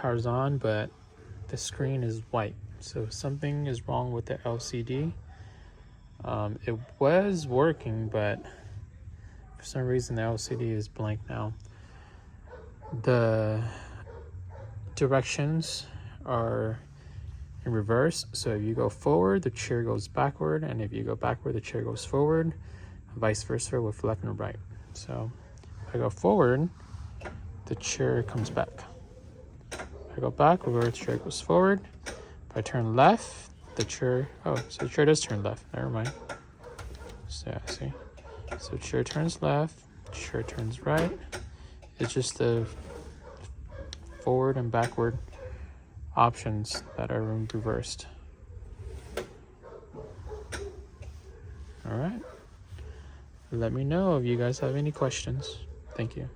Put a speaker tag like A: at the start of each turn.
A: power's on, but the screen is white. So something is wrong with the LCD. It was working, but for some reason the LCD is blank now. The directions are in reverse. So if you go forward, the chair goes backward, and if you go backward, the chair goes forward, vice versa with left and right. So if I go forward, the chair comes back. If I go backward, the chair goes forward. If I turn left, the chair, oh, so the chair does turn left, never mind. So yeah, see, so chair turns left, chair turns right. It's just the forward and backward options that are reversed. All right, let me know if you guys have any questions. Thank you.